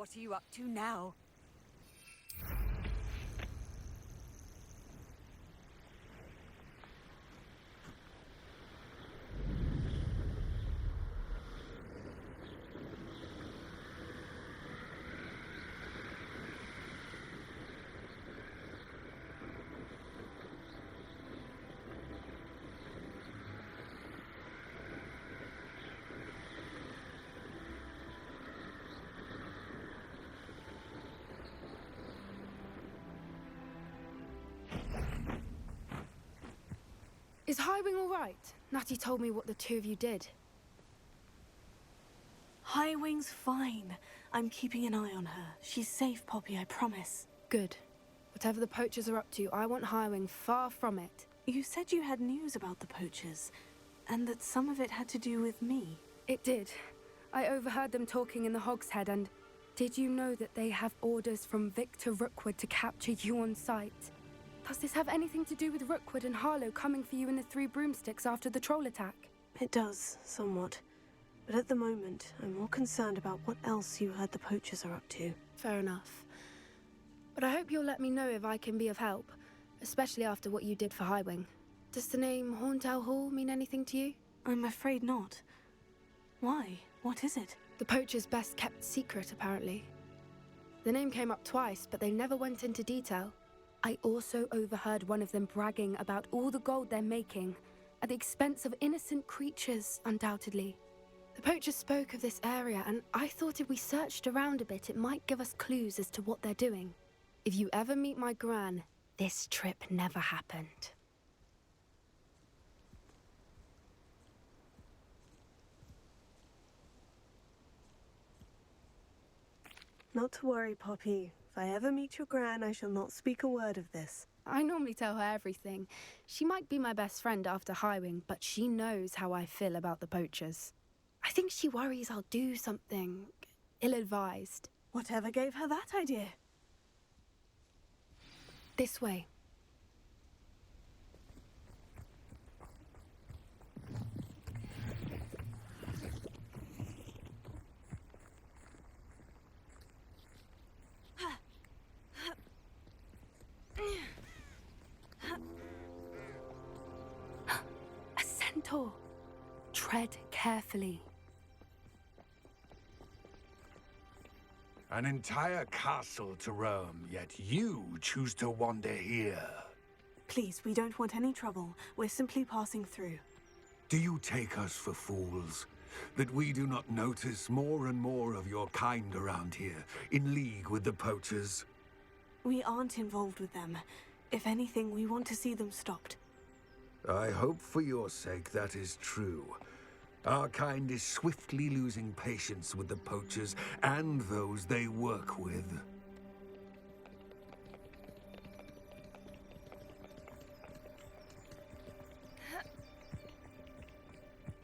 What are you up to now? Is Highwing all right? Natty told me what the two of you did. Highwing's fine. I'm keeping an eye on her. She's safe, Poppy, I promise. Good. Whatever the poachers are up to, I want Highwing far from it. You said you had news about the poachers, and that some of it had to do with me. It did. I overheard them talking in the Hogshead, and did you know that they have orders from Victor Rookwood to capture you on sight? Does this have anything to do with Rookwood and Harlow coming for you in the Three Broomsticks after the troll attack? It does, somewhat. But at the moment, I'm more concerned about what else you heard the poachers are up to. Fair enough. But I hope you'll let me know if I can be of help, especially after what you did for Highwing. Does the name Horntown Hall mean anything to you? I'm afraid not. Why? What is it? The poachers' best-kept secret, apparently. The name came up twice, but they never went into detail. I also overheard one of them bragging about all the gold they're making, at the expense of innocent creatures, undoubtedly. The poachers spoke of this area, and I thought if we searched around a bit, it might give us clues as to what they're doing. If you ever meet my gran, this trip never happened. Not to worry, Poppy. If I ever meet your gran, I shall not speak a word of this. I normally tell her everything. She might be my best friend after Highwing, but she knows how I feel about the poachers. I think she worries I'll do something ill-advised. Whatever gave her that idea? This way. A centaur. Tread carefully. An entire castle to roam, yet you choose to wander here. Please, we don't want any trouble. We're simply passing through. Do you take us for fools? That we do not notice more and more of your kind around here, in league with the poachers? We aren't involved with them. If anything, we want to see them stopped. I hope for your sake that is true. Our kind is swiftly losing patience with the poachers and those they work with.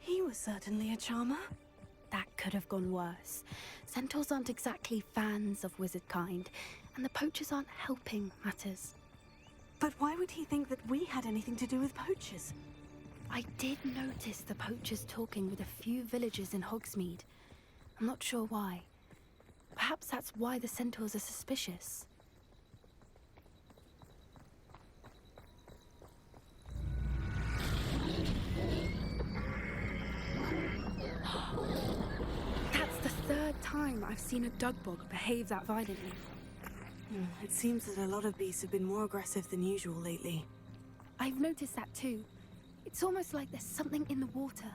He was certainly a charmer. That could have gone worse. Centaurs aren't exactly fans of wizard kind, and the poachers aren't helping matters. But why would he think that we had anything to do with poachers? I did notice the poachers talking with a few villagers in Hogsmeade. I'm not sure why. Perhaps that's why the centaurs are suspicious. That's the third time I've seen a dugbog behave that violently. It seems that a lot of beasts have been more aggressive than usual lately. I've noticed that too. It's almost like there's something in the water.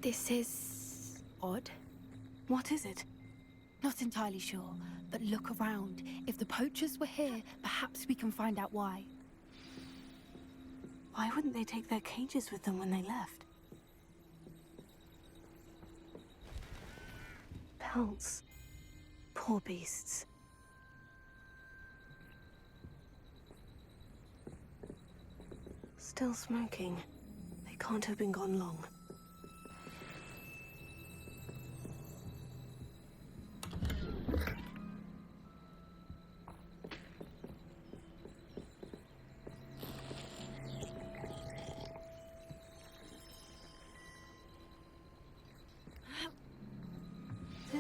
This is odd. What is it? Not entirely sure, but look around. If the poachers were here, perhaps we can find out why. Why wouldn't they take their cages with them when they left? Pelts. Poor beasts. Still smoking. They can't have been gone long.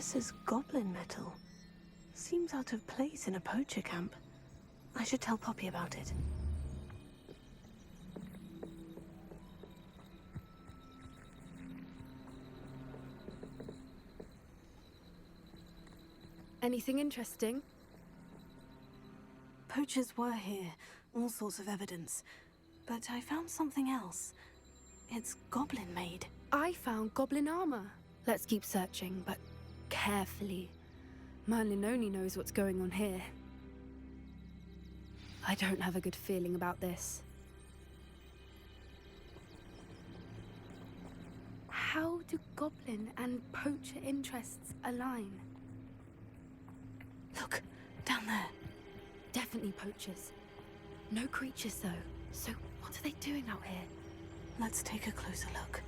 This is goblin metal. Seems out of place in a poacher camp. I should tell Poppy about it. Anything interesting? Poachers were here, all sorts of evidence. But I found something else. It's goblin-made. I found goblin armor. Let's keep searching, but carefully. Merlin only knows what's going on here. I don't have a good feeling about this. How do goblin and poacher interests align? Look, down there. Definitely poachers. No creatures, though. So what are they doing out here? Let's take a closer look.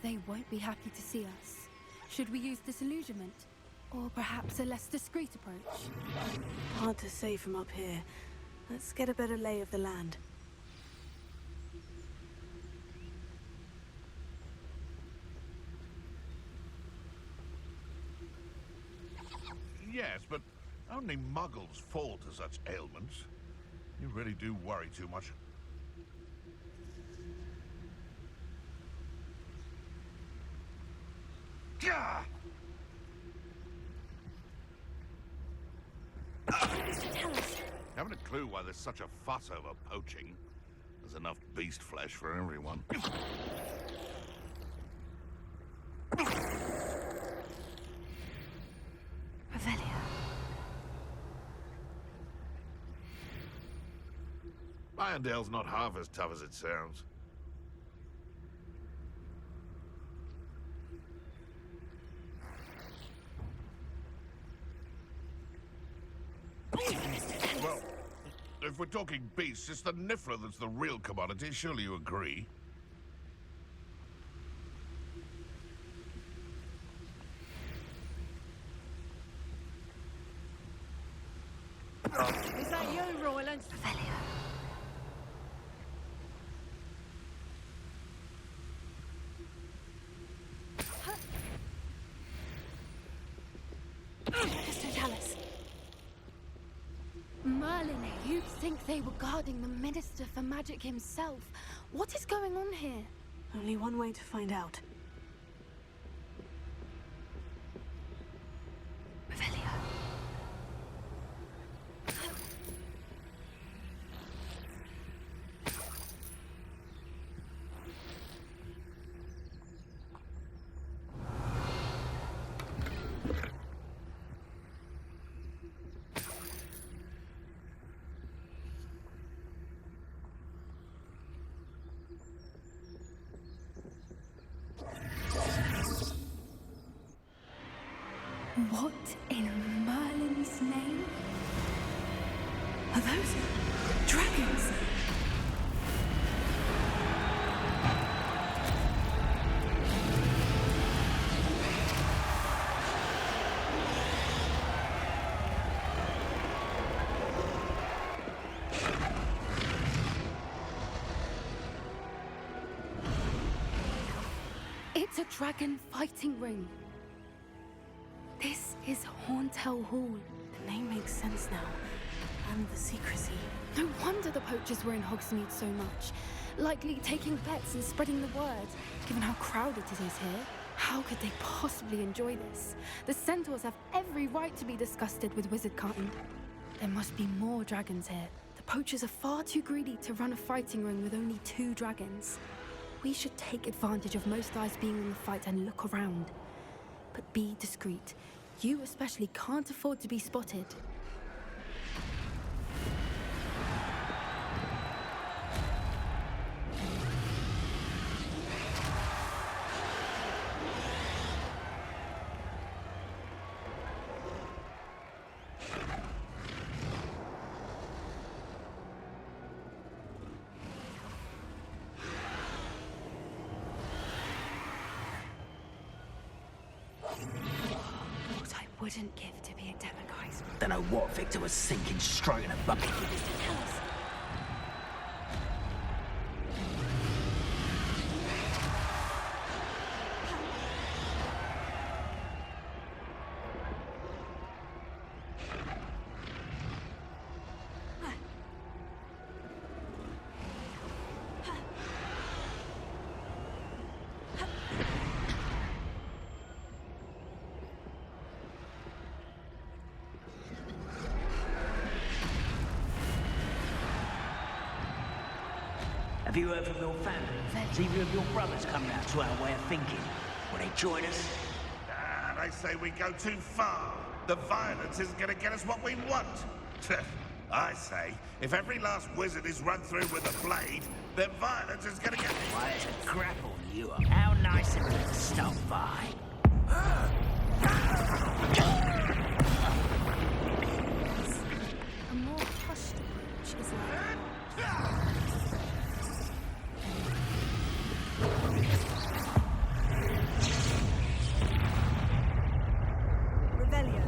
They won't be happy to see us. Should we use disillusionment? Or perhaps a less discreet approach? Hard to say from up here. Let's get a better lay of the land. Yes, but only muggles fall to such ailments. You really do worry too much. Gah! Haven't a clue why there's such a fuss over poaching. There's enough beast flesh for everyone. Revelio. Irondale's not half as tough as it sounds. Well, if we're talking beasts, it's the Niffler that's the real commodity. Surely you agree? Is that you, Royland? Revelio. Merlin, you'd think they were guarding the Minister for Magic himself. What is going on here? Only one way to find out. Revelio. What in Merlin's name? Are those dragons? It's a dragon fighting ring. This is Hauntel Hall. The name makes sense now. And the secrecy. No wonder the poachers were in Hogsmeade so much. Likely taking bets and spreading the word. Given how crowded it is here, how could they possibly enjoy this? The centaurs have every right to be disgusted with wizardkind. There must be more dragons here. The poachers are far too greedy to run a fighting ring with only 2 dragons. We should take advantage of most eyes being on the fight and look around. But be discreet. You especially can't afford to be spotted. What I wouldn't give to be a demiguise. Don't know what Victor was sinking straight in a bucket. Tell us. Have you heard from your family? Has either of your brothers come round to our way of thinking? Will they join us? They say we go too far. The violence isn't going to get us what we want. I say, if every last wizard is run through with a blade, then violence is going to get... Why, there's a grapple you are. How nice of you to stop by. A more hushed approach is like... Revelio.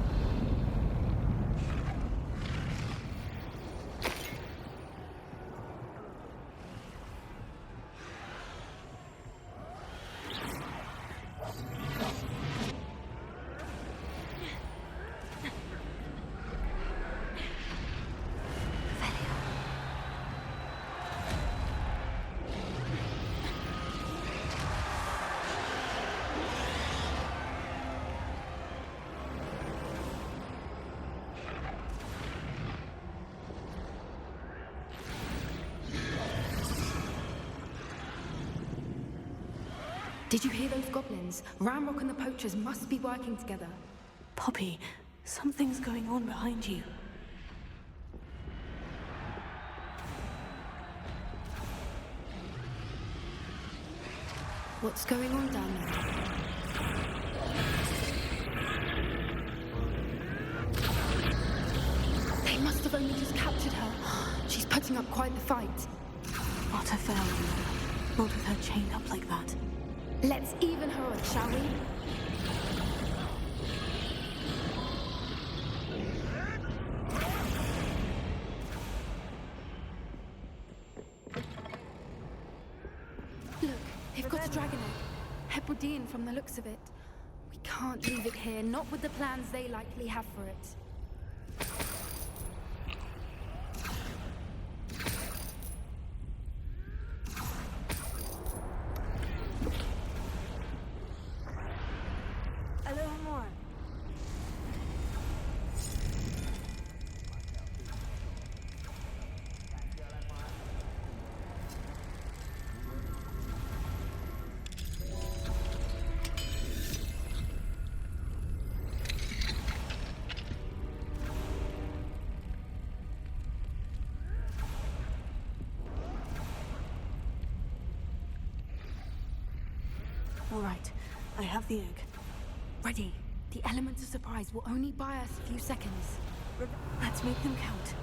Did you hear those goblins? Ramrock and the poachers must be working together. Poppy, something's going on behind you. What's going on down there? They must have only just captured her. She's putting up quite the fight. Not a fair one. Not with her chained up like that. Let's even her up, shall we? Look, they've got a dragon egg. Hebridean from the looks of it. We can't leave it here, not with the plans they likely have for it. A little more. All right, I have the egg. Ready. The element of surprise will only buy us a few seconds. Let's make them count.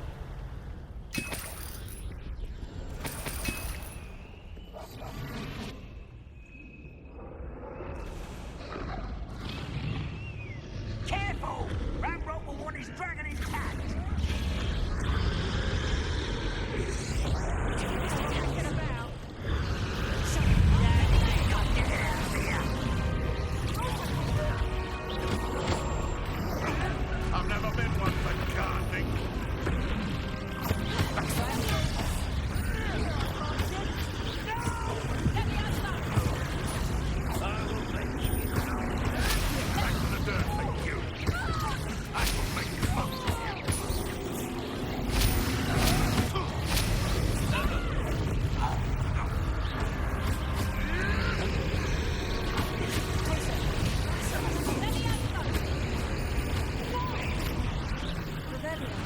Careful! Ramrock will want his dragon intact. Get about. I've never been one for gardening. I will make you. Back to the dirt, thank you. I will make fun of you. Revelio.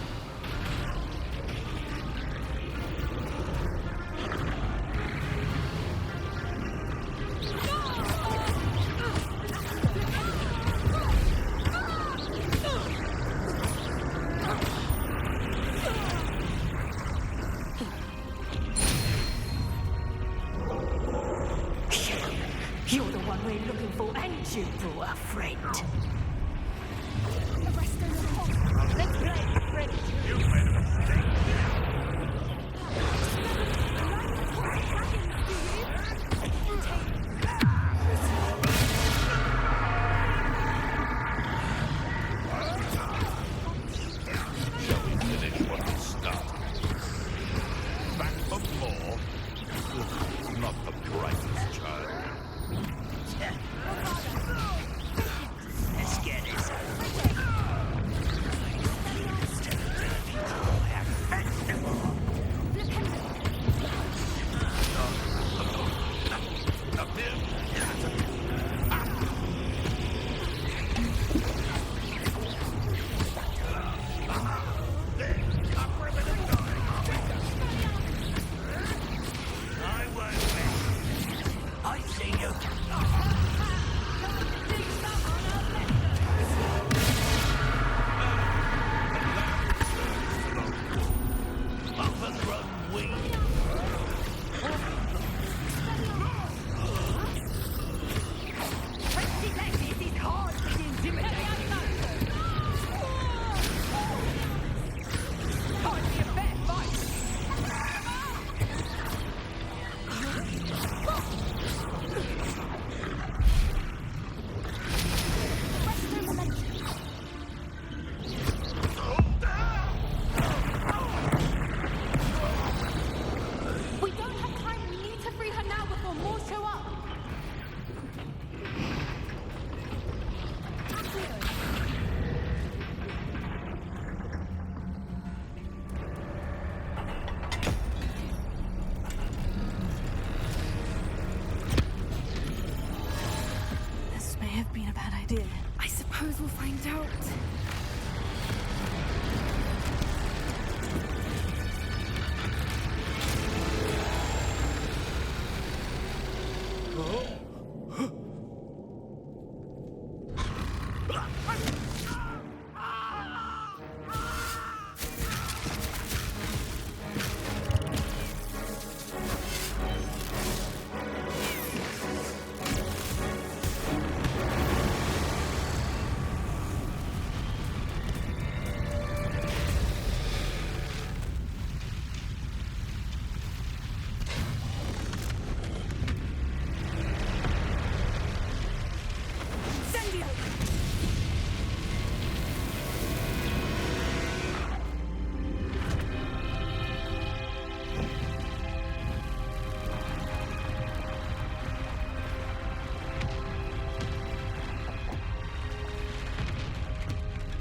You're the one we're looking for, and you brought a friend. Let's play, friend. You made a mistake. Finish what you started. Back for more. Not the brightest child. Let's get this. overgrown weed. We don't have time. We need to free her now before more show up. This may have been a bad idea. I suppose we'll find out.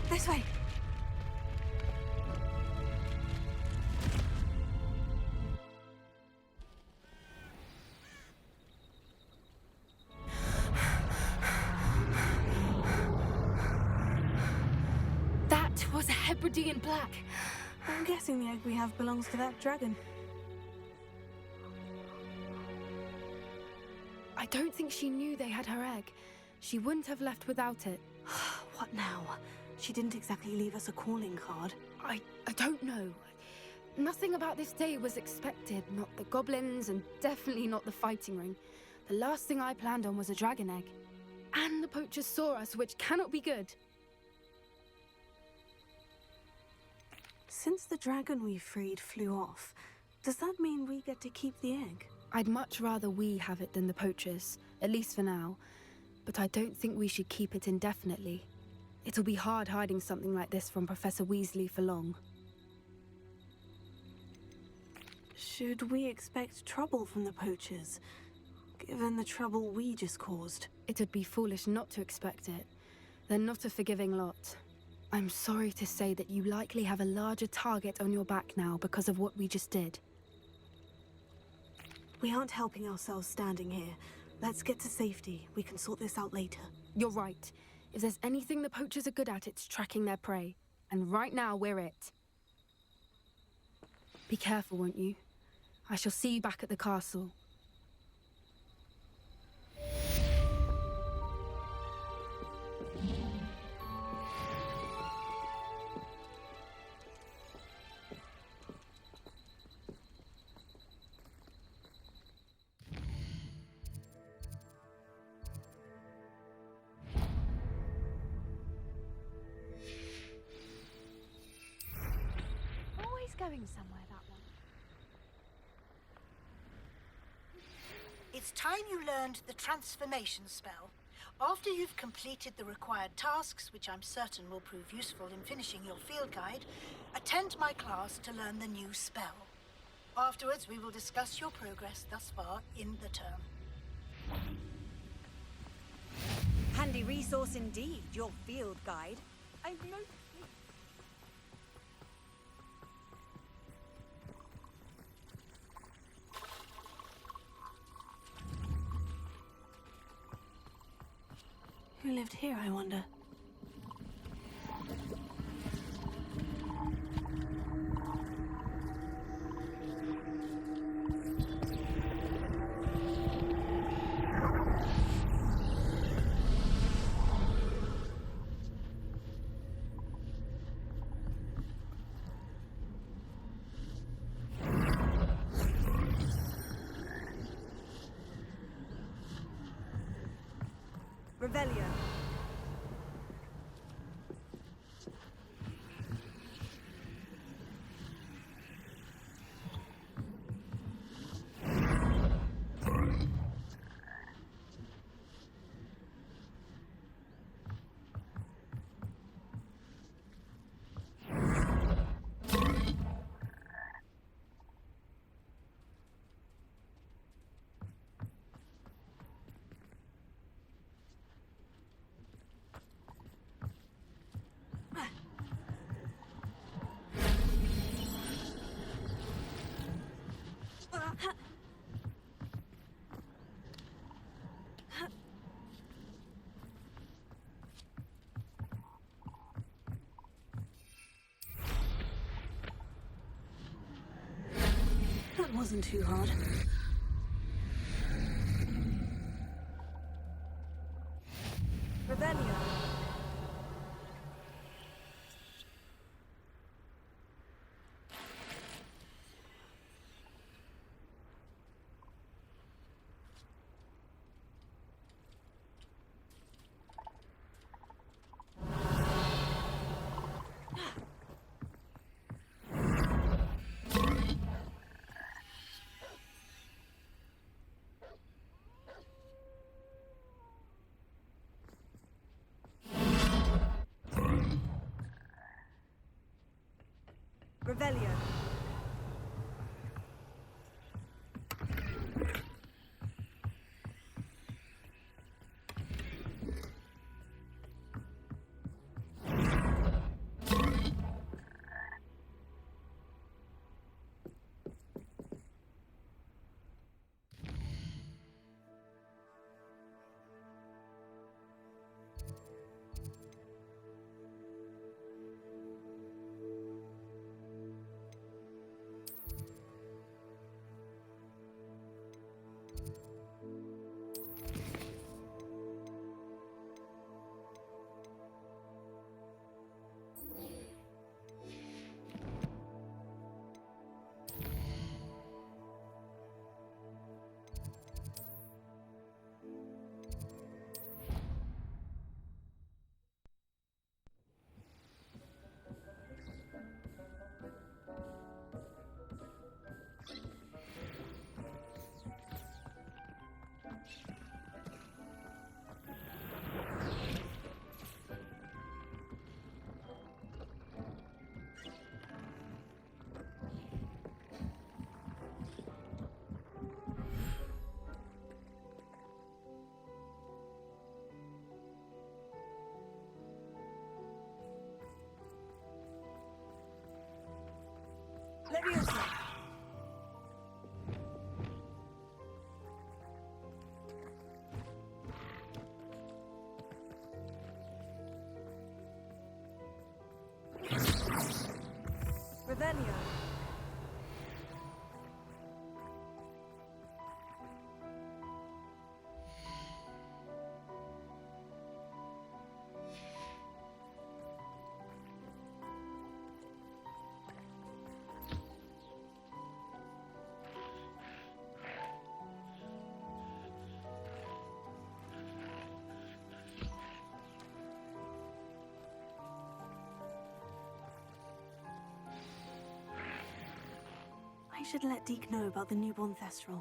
This way. That was a Hebridean black. I'm guessing the egg we have belongs to that dragon. I don't think she knew they had her egg. She wouldn't have left without it. What now? She didn't exactly leave us a calling card. I don't know. Nothing about this day was expected. Not the goblins, and definitely not the fighting ring. The last thing I planned on was a dragon egg. And the poachers saw us, which cannot be good. Since the dragon we freed flew off, does that mean we get to keep the egg? I'd much rather we have it than the poachers, at least for now. But I don't think we should keep it indefinitely. It'll be hard hiding something like this from Professor Weasley for long. Should we expect trouble from the poachers, given the trouble we just caused? It'd be foolish not to expect it. They're not a forgiving lot. I'm sorry to say that you likely have a larger target on your back now because of what we just did. We aren't helping ourselves standing here. Let's get to safety. We can sort this out later. You're right. If there's anything the poachers are good at, it's tracking their prey. And right now, we're it. Be careful, won't you? I shall see you back at the castle. Always going somewhere, that one. It's time you learned the transformation spell. After you've completed the required tasks, which I'm certain will prove useful in finishing your field guide, attend my class to learn the new spell. Afterwards, we will discuss your progress thus far in the term. Handy resource indeed, your field guide. I've no... Who lived here, I wonder? Revelio. That wasn't too hard. Revelio. Revelio. Leviosa. Revelio. I should let Deke know about the newborn Thestral.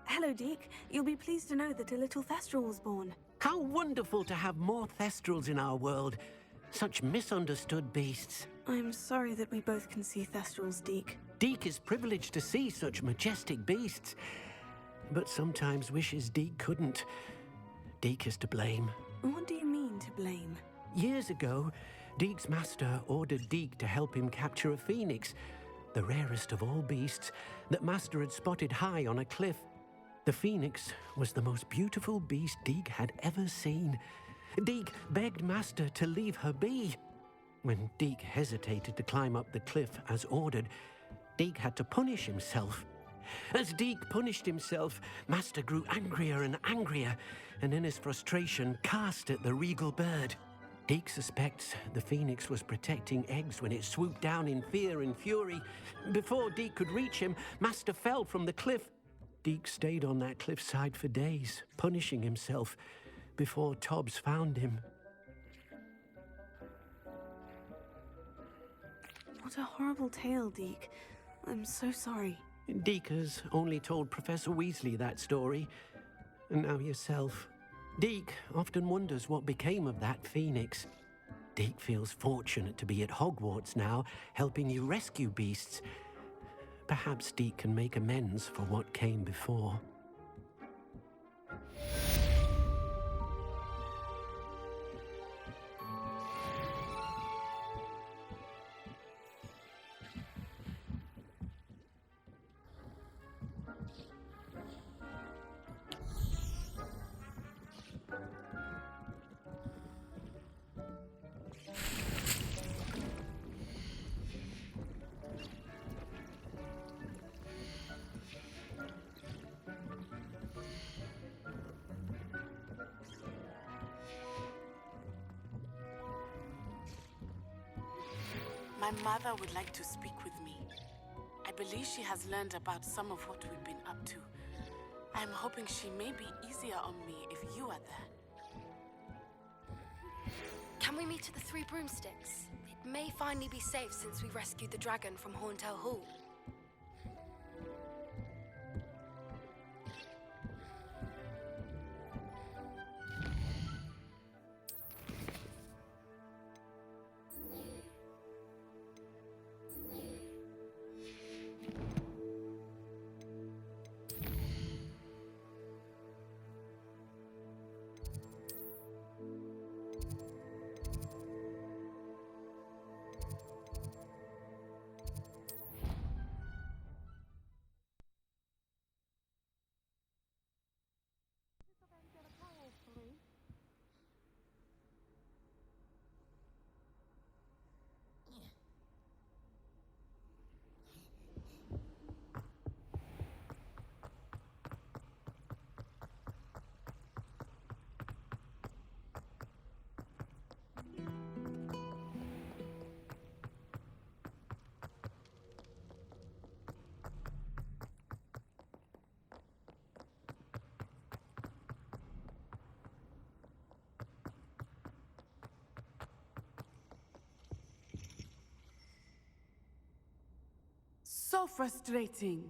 Hello, Deke. You'll be pleased to know that a little Thestral was born. How wonderful to have more Thestrals in our world. Such misunderstood beasts. I'm sorry that we both can see Thestrals, Deke. Deke is privileged to see such majestic beasts. But sometimes wishes Deke couldn't. Deke is to blame. What do you mean? been to blame? Years ago, Deek's master ordered Deek to help him capture a phoenix, the rarest of all beasts, that Master had spotted high on a cliff. The phoenix was the most beautiful beast Deek had ever seen. Deek begged Master to leave her be. When Deek hesitated to climb up the cliff as ordered, Deek had to punish himself. As Deek punished himself, Master grew angrier and angrier, and in his frustration cast at the regal bird. Deek suspects the phoenix was protecting eggs when it swooped down in fear and fury. Before Deek could reach him, Master fell from the cliff. Deek stayed on that cliffside for days, punishing himself, before Tobbs found him. What a horrible tale, Deke. I'm so sorry. Deek has only told Professor Weasley that story, and now yourself. Deek often wonders what became of that phoenix. Deek feels fortunate to be at Hogwarts now, helping you rescue beasts. Perhaps Deek can make amends for what came before. My mother would like to speak with me. I believe she has learned about some of what we've been up to. I'm hoping she may be easier on me if you are there. Can we meet at the Three Broomsticks? It may finally be safe since we rescued the dragon from Horntail Hall. So frustrating.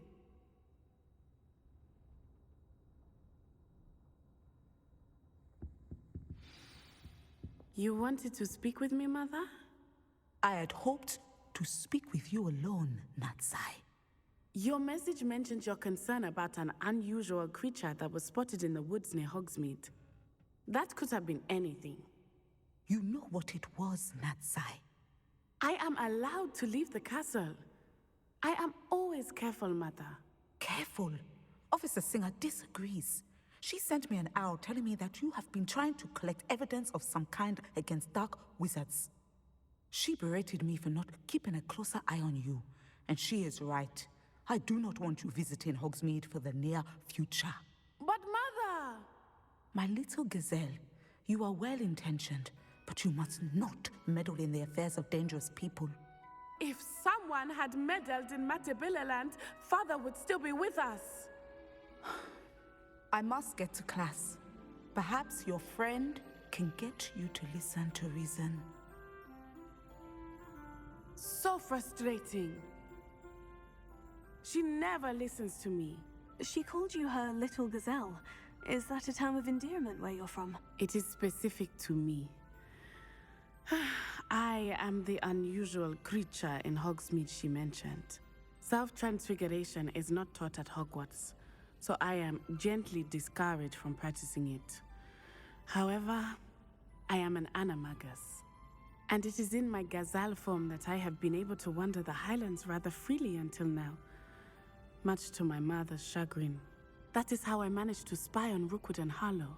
You wanted to speak with me, Mother? I had hoped to speak with you alone, Natsai. Your message mentioned your concern about an unusual creature that was spotted in the woods near Hogsmeade. That could have been anything. You know what it was, Natsai. I am allowed to leave the castle. I am always careful, Mother. Careful? Officer Singer disagrees. She sent me an owl telling me that you have been trying to collect evidence of some kind against dark wizards. She berated me for not keeping a closer eye on you, and she is right. I do not want you visiting Hogsmeade for the near future. But Mother! My little gazelle, you are well-intentioned, but you must not meddle in the affairs of dangerous people. If someone had meddled in Matabeleland, Father would still be with us. I must get to class. Perhaps your friend can get you to listen to reason. So frustrating. She never listens to me. She called you her little gazelle. Is that a term of endearment where you're from? It is specific to me. I am the unusual creature in Hogsmeade she mentioned. Self-transfiguration is not taught at Hogwarts, so I am gently discouraged from practicing it. However, I am an animagus. And it is in my gazelle form that I have been able to wander the highlands rather freely until now, much to my mother's chagrin. That is how I managed to spy on Rookwood and Harlow.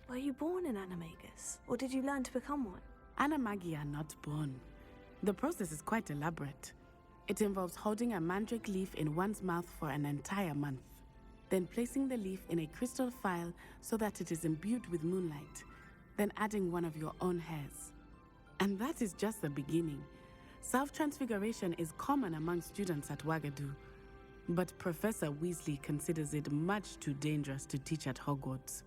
Were you born an animagus, or did you learn to become one? Animagi are not born. The process is quite elaborate. It involves holding a mandrake leaf in one's mouth for an entire month, then placing the leaf in a crystal phial so that it is imbued with moonlight, then adding one of your own hairs. And that is just the beginning. Self-transfiguration is common among students at Wagadu, but Professor Weasley considers it much too dangerous to teach at Hogwarts.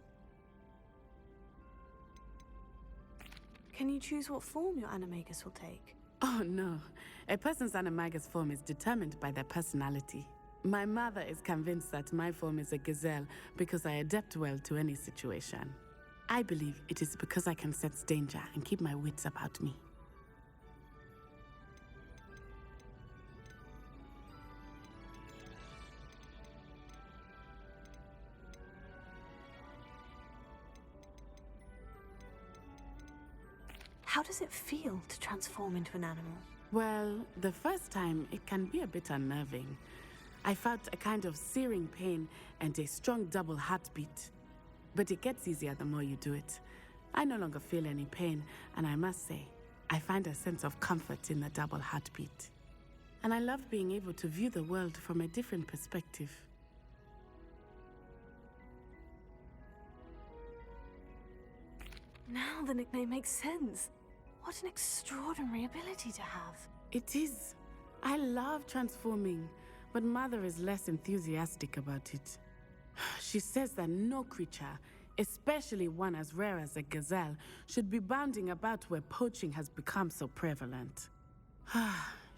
Can you choose what form your animagus will take? Oh no, a person's animagus form is determined by their personality. My mother is convinced that my form is a gazelle because I adapt well to any situation. I believe it is because I can sense danger and keep my wits about me. How does it feel to transform into an animal? Well, the first time it can be a bit unnerving. I felt a kind of searing pain and a strong double heartbeat. But it gets easier the more you do it. I no longer feel any pain, and I must say, I find a sense of comfort in the double heartbeat. And I love being able to view the world from a different perspective. Now the nickname makes sense. What an extraordinary ability to have. It is. I love transforming, but Mother is less enthusiastic about it. She says that no creature, especially one as rare as a gazelle, should be bounding about where poaching has become so prevalent.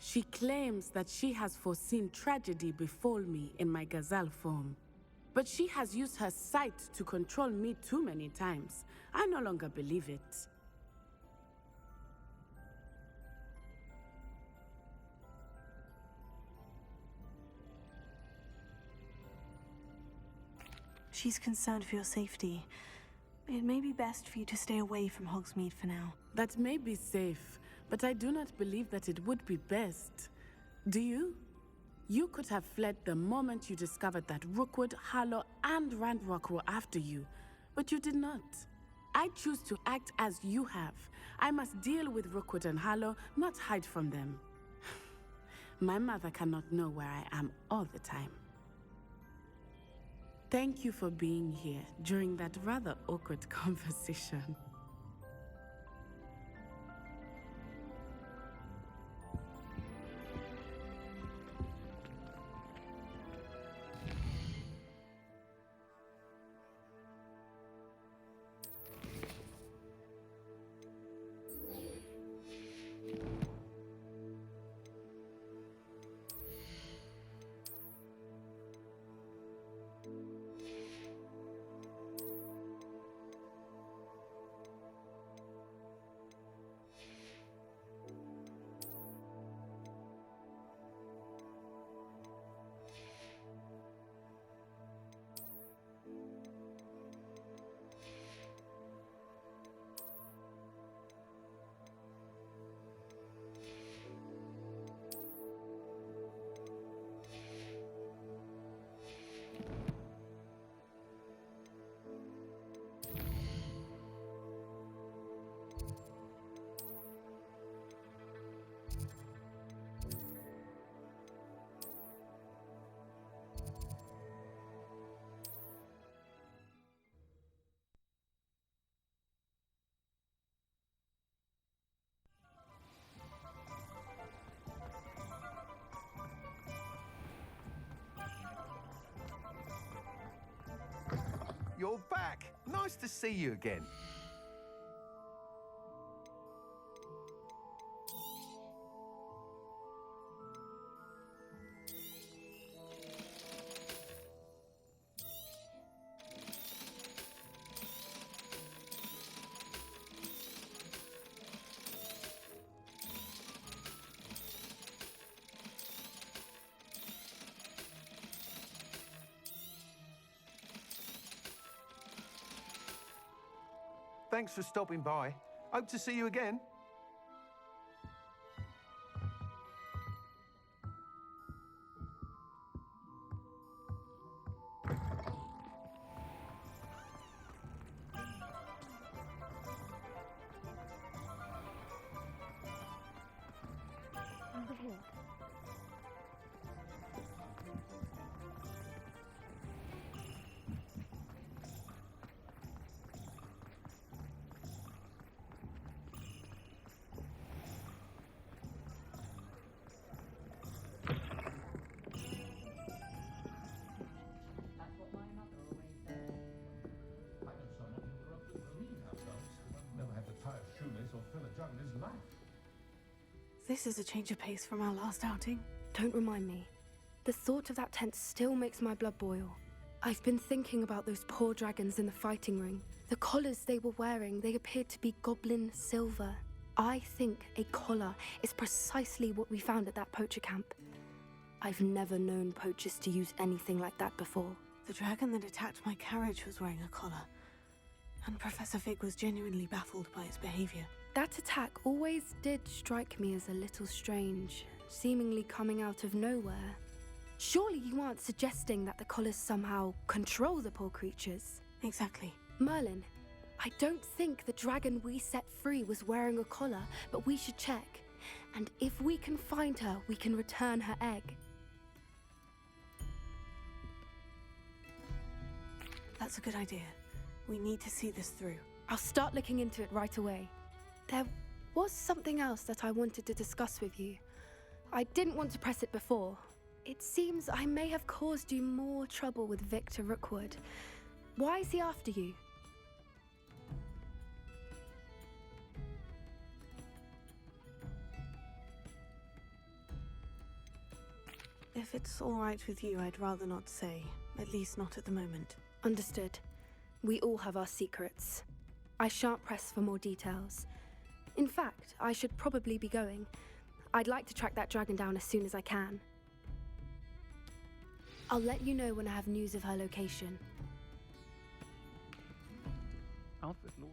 She claims that she has foreseen tragedy befall me in my gazelle form. But she has used her sight to control me too many times. I no longer believe it. She's concerned for your safety. It may be best for you to stay away from Hogsmeade for now. That may be safe, but I do not believe that it would be best. Do you? You could have fled the moment you discovered that Rookwood, Harlow, and Ranrock were after you, but you did not. I choose to act as you have. I must deal with Rookwood and Harlow, not hide from them. My mother cannot know where I am all the time. Thank you for being here during that rather awkward conversation. You're back. Nice to see you again. Thanks for stopping by. Hope to see you again. Over here. This is a change of pace from our last outing. Don't remind me. The thought of that tent still makes my blood boil. I've been thinking about those poor dragons in the fighting ring. The collars they were wearing, they appeared to be goblin silver. I think a collar is precisely what we found at that poacher camp. I've never known poachers to use anything like that before. The dragon that attacked my carriage was wearing a collar, and Professor Fig was genuinely baffled by its behavior. That attack always did strike me as a little strange, seemingly coming out of nowhere. Surely you aren't suggesting that the collars somehow control the poor creatures? Exactly. Merlin, I don't think the dragon we set free was wearing a collar, but we should check. And if we can find her, we can return her egg. That's a good idea. We need to see this through. I'll start looking into it right away. There was something else that I wanted to discuss with you. I didn't want to press it before. It seems I may have caused you more trouble with Victor Rookwood. Why is he after you? If it's all right with you, I'd rather not say. At least not at the moment. Understood. We all have our secrets. I shan't press for more details. In fact, I should probably be going. I'd like to track that dragon down as soon as I can. I'll let you know when I have news of her location. Outfit, Lord.